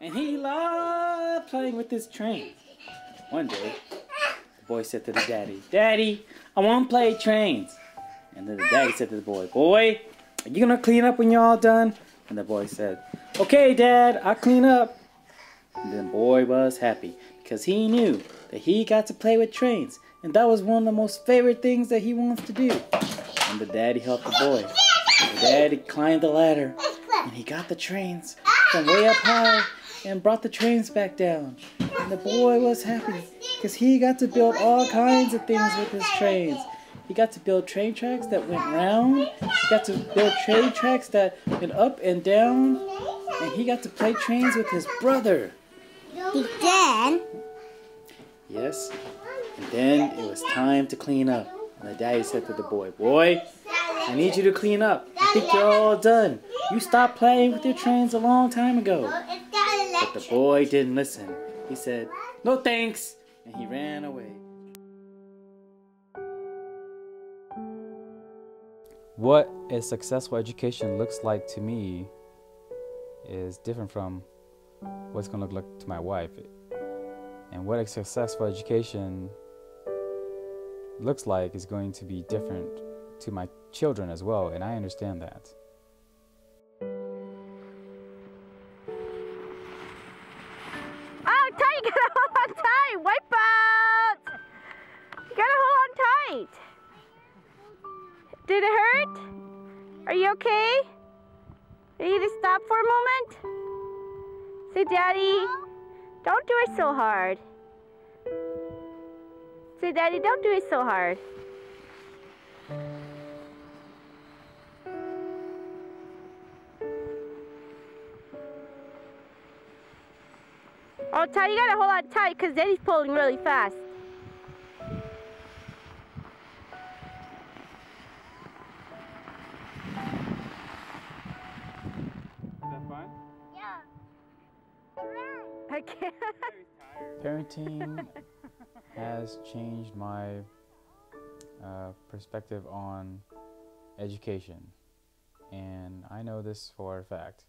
and he loved playing with his trains. One day, the boy said to the daddy, "Daddy, I want to play trains." And then the daddy said to the boy, "Boy, are you going to clean up when you're all done?" And the boy said, "Okay, Dad, I'll clean up." And then the boy was happy because he knew that he got to play with trains. And that was one of the most favorite things that he wants to do. And the daddy helped the boy. The daddy climbed the ladder and he got the trains from way up high and brought the trains back down. And the boy was happy because he got to build all kinds of things with his trains. He got to build train tracks that went round. He got to build train tracks that went up and down. And he got to play trains with his brother. Then? Yes. And then it was time to clean up. And the daddy said to the boy, "Boy, I need you to clean up. I think you're all done. You stopped playing with your trains a long time ago." But the boy didn't listen. He said, "No thanks." And he ran away. What a successful education looks like to me is different from what's going to look like to my wife. And what a successful education looks like is going to be different to my children as well, and I understand that. Oh, tight! You gotta hold on tight! Wipe out! You gotta hold on tight! Did it hurt? Are you okay? Are you to stop for a moment? Say, Daddy, don't do it so hard. Say, Daddy, don't do it so hard. Oh, Ty, you gotta hold on tight because Daddy's pulling really fast. Is that fun? Yeah. I can't. Parenting has changed my perspective on education. And I know this for a fact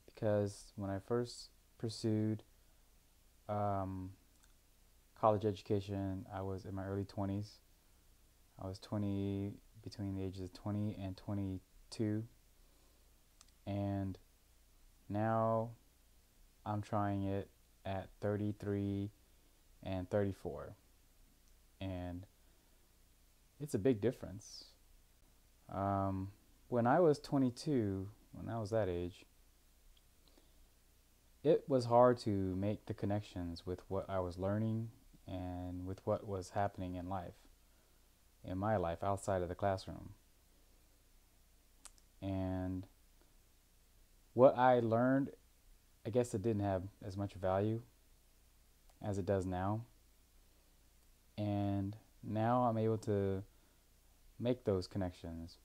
because when I first pursued college education, I was in my early 20s. I was 20, between the ages of 20 and 22. And now I'm trying it at 33 and 34. And it's a big difference. When I was 22, when I was that age, it was hard to make the connections with what I was learning and with what was happening in life, in my life outside of the classroom. And what I learned, I guess it didn't have as much value as it does now. And now I'm able to make those connections.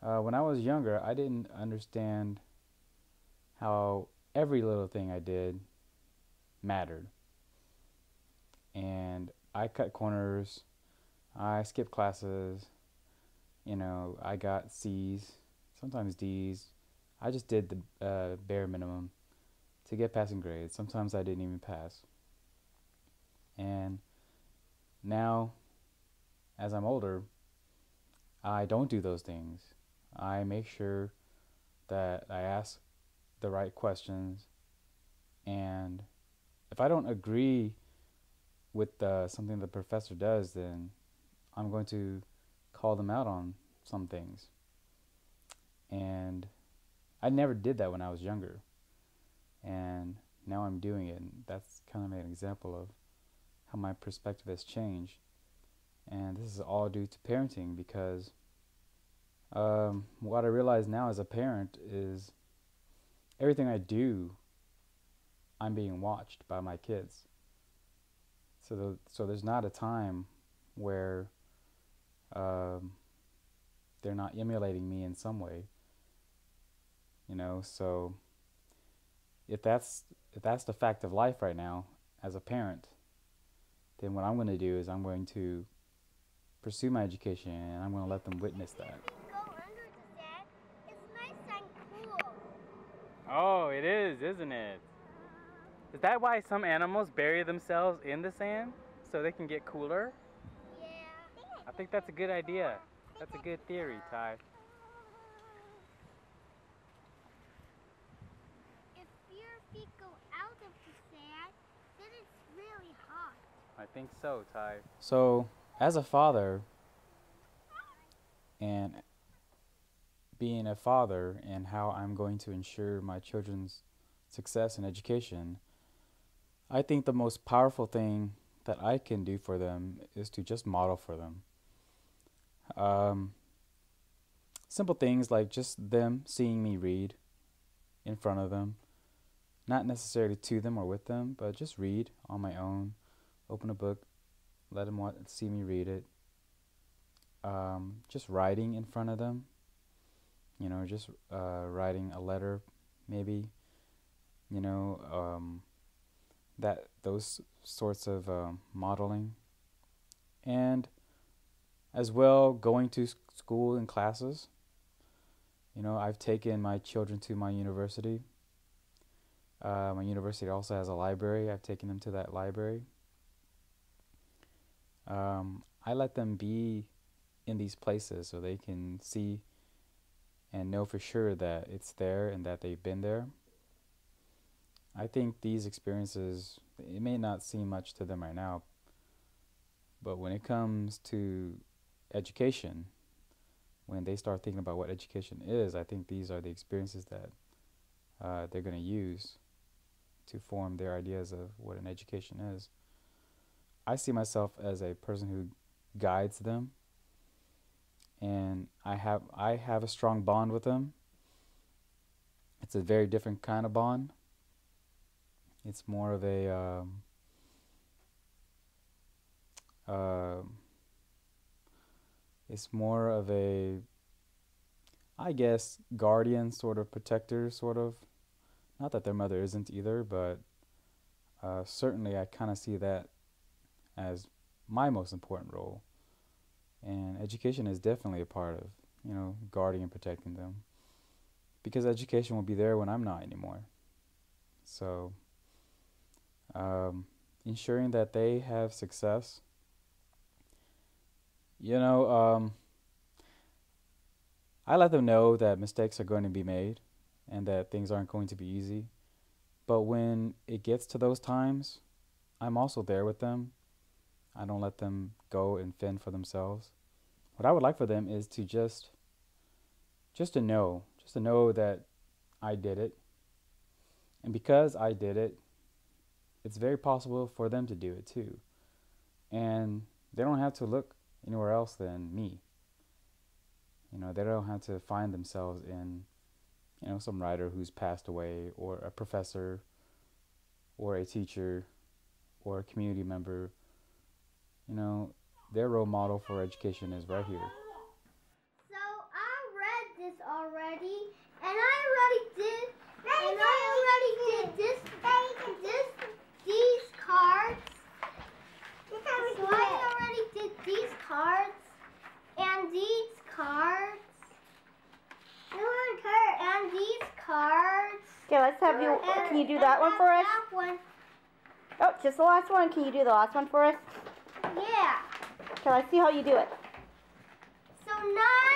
When I was younger, I didn't understand how every little thing I did mattered. And I cut corners, I skipped classes, I got C's, sometimes D's. I just did the bare minimum to get passing grades. Sometimes I didn't even pass. And now, as I'm older, I don't do those things. I make sure that I ask the right questions, and if I don't agree with something the professor does, then I'm going to call them out on some things. And I never did that when I was younger, and now I'm doing it, and that's kind of an example of how my perspective has changed. And this is all due to parenting, because what I realize now as a parent is everything I do, I'm being watched by my kids. So there's not a time where they're not emulating me in some way. So if that's the fact of life right now as a parent, then what I'm going to do is I'm going to pursue my education, and I'm going to let them witness that. Oh, it is, isn't it? Is that why some animals bury themselves in the sand so they can get cooler? Yeah. I think that's a good idea. That's a good theory, Ty. If your feet go out of the sand, then it's really hot. I think so, Ty. So, as a father, and being a father and how I'm going to ensure my children's success in education, I think the most powerful thing that I can do for them is to just model for them. Um, Simple things like just them seeing me read in front of them, not necessarily to them or with them, but just read on my own. Open a book, let them see me read it. Just writing in front of them, just writing a letter, maybe, you know, that those sorts of modeling, and as well going to school and classes. I've taken my children to my university. My university also has a library. I've taken them to that library. I let them be in these places so they can see and know for sure that it's there and that they've been there. I think these experiences, it may not seem much to them right now, but when it comes to education, when they start thinking about what education is, I think these are the experiences that they're going to use to form their ideas of what an education is. I see myself as a person who guides them, and I have a strong bond with them. It's a very different kind of bond. It's more of a uh, it's more of a, I guess, guardian sort of protector sort of. Not that their mother isn't either, but certainly I kind of see that as my most important role. And education is definitely a part of, guarding and protecting them. Because education will be there when I'm not anymore. So, ensuring that they have success. You know, I let them know that mistakes are going to be made and that things aren't going to be easy. But when it gets to those times, I'm also there with them. I don't let them go and fend for themselves. What I would like for them is to just to know that I did it. And because I did it, it's very possible for them to do it too. And they don't have to look anywhere else than me. They don't have to find themselves in, some writer who's passed away, or a professor, or a teacher, or a community member. Their role model for education is right here. So I read this already, and I already did these cards. So I already did these cards and these cards. And these cards. Okay, let's have you. Can you do that one for us? That one. Oh, just the last one. Can you do the last one for us? Yeah. Okay, let's see how you do it. So nine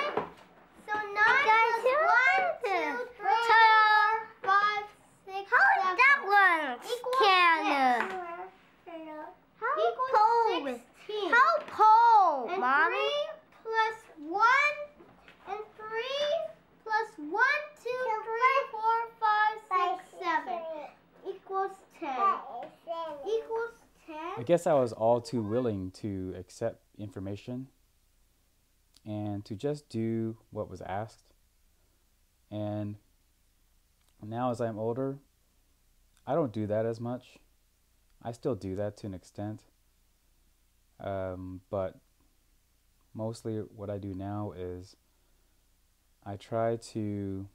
plus 1, 2, 3, 4, 5, 6, 7. How is that one? Equals 16. How pole, And Mommy? 3 plus 1 and 3 plus 1, 2, 3, 4, 5, 6, 7 equals 10. Equals 10. I guess I was all too willing to accept information and to just do what was asked. And now as I'm older, I don't do that as much. I still do that to an extent. But mostly what I do now is I try to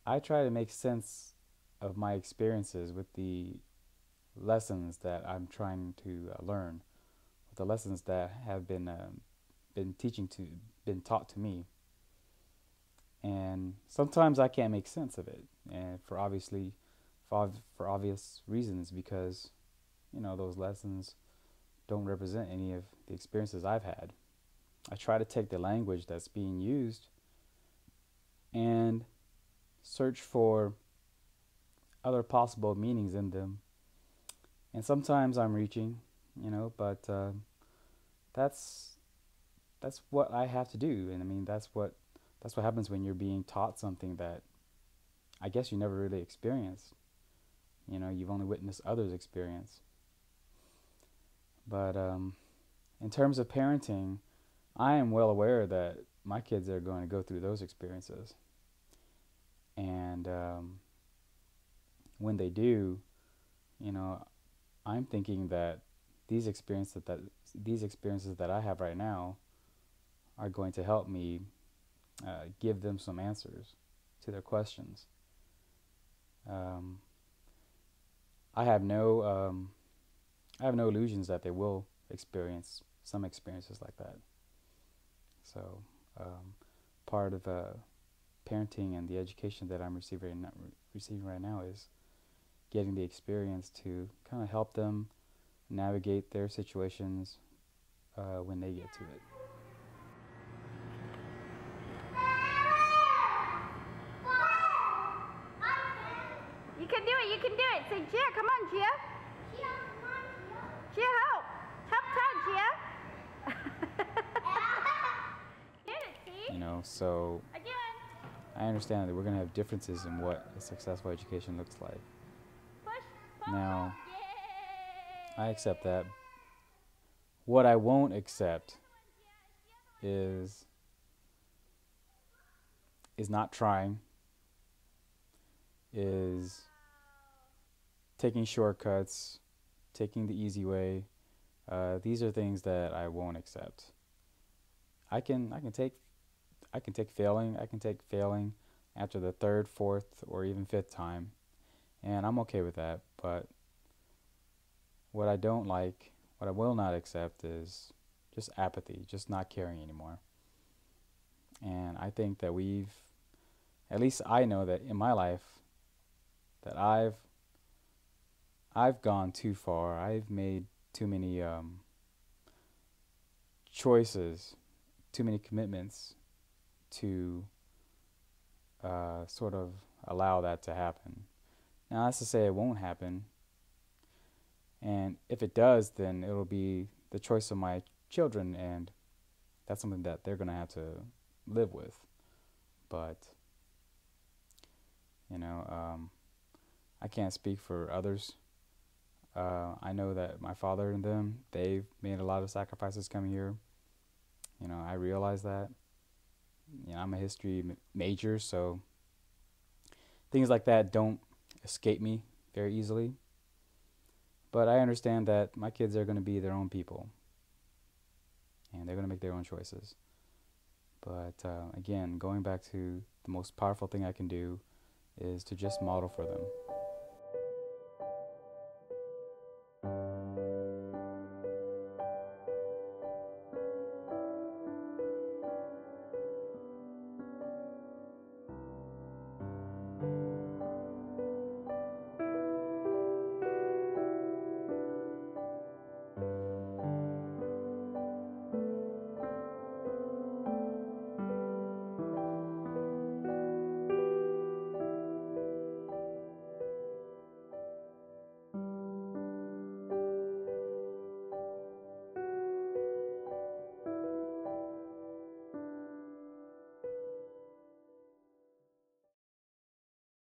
make sense of my experiences with the lessons that I'm trying to learn, with the lessons that have been taught to me. And sometimes I can't make sense of it, and for obvious reasons, because those lessons don't represent any of the experiences I've had. I try to take the language that's being used and search for other possible meanings in them. And sometimes I'm reaching, but that's that's what I have to do. And I mean, that's what happens when you're being taught something that I guess you never really experienced. You've only witnessed others experience. But in terms of parenting, I am well aware that my kids are going to go through those experiences. And when they do, you know, I'm thinking that these experiences that these experiences that I have right now are going to help me give them some answers to their questions. Um, I have no illusions that they will experience some experiences like that. So part of parenting and the education that I'm receiving right now is getting the experience to kind of help them navigate their situations when they get to it. You can do it. You can do it. Say, Gia, come on, Gia. Gia, help. Tough, Gia. Get it, see? So Again. I understand that we're going to have differences in what a successful education looks like. Push. Now, Yay. I accept that. What I won't accept is not trying, is taking shortcuts, taking the easy way. These are things that I won't accept. I can take failing. I can take failing after the third, fourth, or even fifth time, and I'm okay with that. But what I don't like, what I will not accept, is just apathy, just not caring anymore. And I think that at least I know that in my life, that I've gone too far. I've made too many choices, too many commitments to sort of allow that to happen. Now, that's to say it won't happen. And if it does, then it'll be the choice of my children, and that's something that they're going to have to live with. But, I can't speak for others. I know that my father and them, they've made a lot of sacrifices coming here. I realize that. I'm a history major, so things like that don't escape me very easily. But I understand that my kids are going to be their own people, and they're going to make their own choices. But again, going back to the most powerful thing I can do is to just model for them.